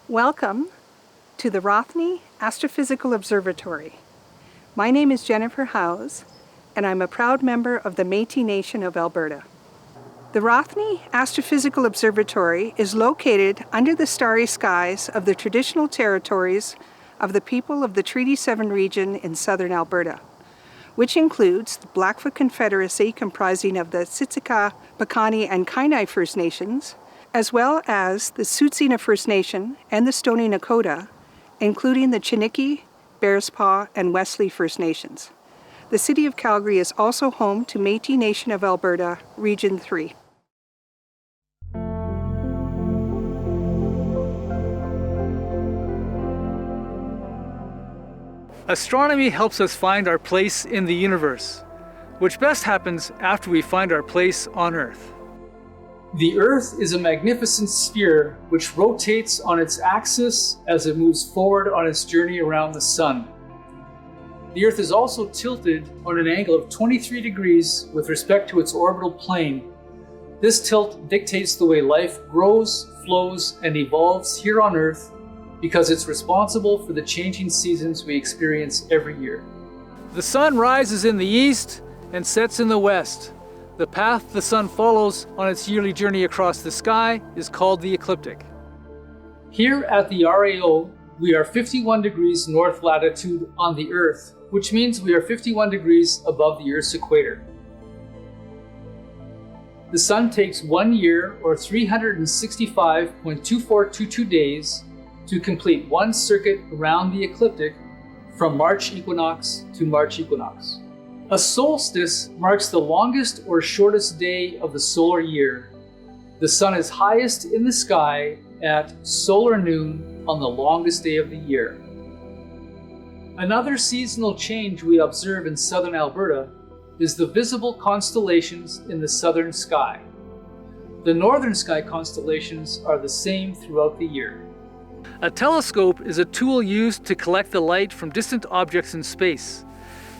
Welcome to the Rothney Astrophysical Observatory. My name is Jennifer Howse, and I'm a proud member of the Métis Nation of Alberta. The Rothney Astrophysical Observatory is located under the starry skies of the traditional territories of the people of the Treaty 7 region in southern Alberta, which includes the Blackfoot Confederacy comprising of the Siksika, Piikani, and Kainai First Nations, as well as the Tsuut'ina First Nation and the Stoney Nakoda, including the Chiniki, Bearspaw, and Wesley First Nations. The City of Calgary is also home to Métis Nation of Alberta, Region 3. Astronomy helps us find our place in the universe, which best happens after we find our place on Earth. The Earth is a magnificent sphere which rotates on its axis as it moves forward on its journey around the Sun. The Earth is also tilted on an angle of 23 degrees with respect to its orbital plane. This tilt dictates the way life grows, flows, and evolves here on Earth because it's responsible for the changing seasons we experience every year. The sun rises in the east and sets in the west. The path the sun follows on its yearly journey across the sky is called the ecliptic. Here at the RAO, we are 51 degrees north latitude on the Earth, which means we are 51 degrees above the Earth's equator. The sun takes 1 year, or 365.2422 days, to complete one circuit around the ecliptic from March equinox to March equinox. A solstice marks the longest or shortest day of the solar year. The sun is highest in the sky at solar noon on the longest day of the year. Another seasonal change we observe in southern Alberta is the visible constellations in the southern sky. The northern sky constellations are the same throughout the year. A telescope is a tool used to collect the light from distant objects in space.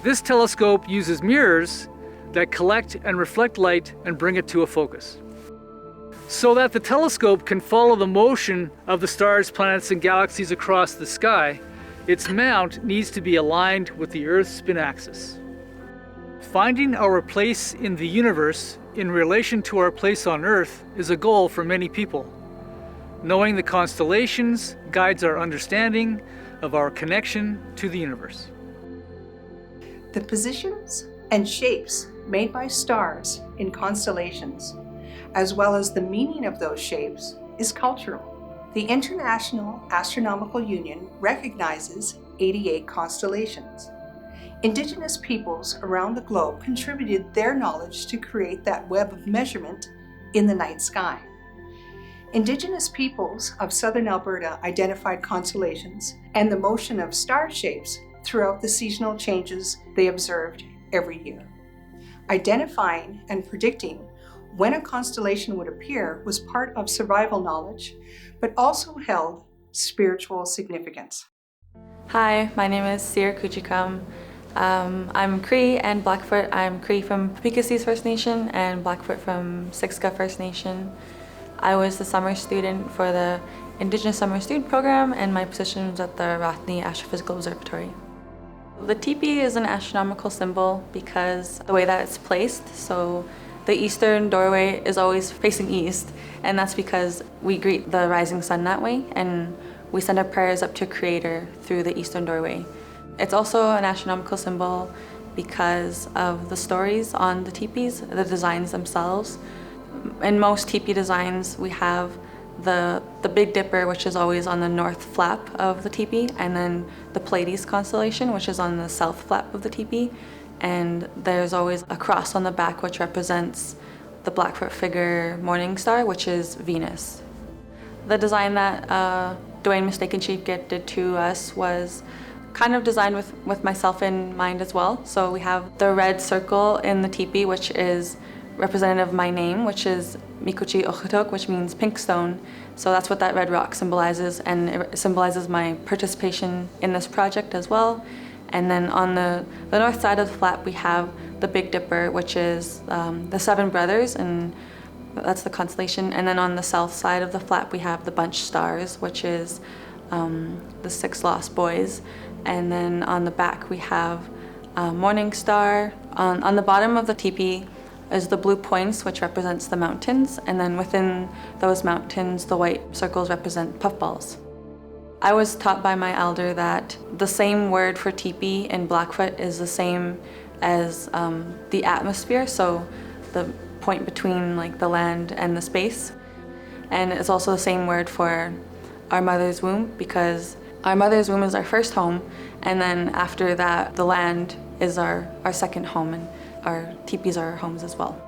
This telescope uses mirrors that collect and reflect light and bring it to a focus. So that the telescope can follow the motion of the stars, planets, and galaxies across the sky, its mount needs to be aligned with the Earth's spin axis. Finding our place in the universe in relation to our place on Earth is a goal for many people. Knowing the constellations guides our understanding of our connection to the universe. The positions and shapes made by stars in constellations, as well as the meaning of those shapes, is cultural. The International Astronomical Union recognizes 88 constellations. Indigenous peoples around the globe contributed their knowledge to create that web of measurement in the night sky. Indigenous peoples of southern Alberta identified constellations and the motion of star shapes throughout the seasonal changes they observed every year. Identifying and predicting when a constellation would appear was part of survival knowledge, but also held spiritual significance. Hi, my name is Sierra Koochicum. I'm Cree and Blackfoot. I'm Cree from Pecassis First Nation and Blackfoot from Siksika First Nation. I was the summer student for the Indigenous Summer Student Program, and my position was at the Rothney Astrophysical Observatory. The teepee is an astronomical symbol because the way that it's placed, so the eastern doorway is always facing east, and that's because we greet the rising sun that way, and we send our prayers up to Creator through the eastern doorway. It's also an astronomical symbol because of the stories on the teepees, the designs themselves. In most teepee designs, we have the Big Dipper, which is always on the north flap of the teepee, and then the Pleiades constellation, which is on the south flap of the teepee. And there's always a cross on the back, which represents the Blackfoot figure Morning Star, which is Venus. The design that Dwayne Mistaken Chief did to us was kind of designed with myself in mind as well. So we have the red circle in the teepee, which is representative of my name, which is Mikuchi Ochutok, which means pink stone. So that's what that red rock symbolizes, and it symbolizes my participation in this project as well. And then on the north side of the flap, we have the Big Dipper, which is the seven brothers, and That's the constellation. And then on the south side of the flap, we have the bunch stars, which is the 6 lost boys. And then on the back, we have Morning Star. On the bottom of the teepee is the blue points, which represents the mountains. And then within those mountains, the white circles represent puffballs. I was taught by my elder that the same word for teepee in Blackfoot is the same as the atmosphere, so the point between like the land and the space. And it's also the same word for our mother's womb, because our mother's womb is our first home, and then after that the land is our second home, and our teepees are our homes as well.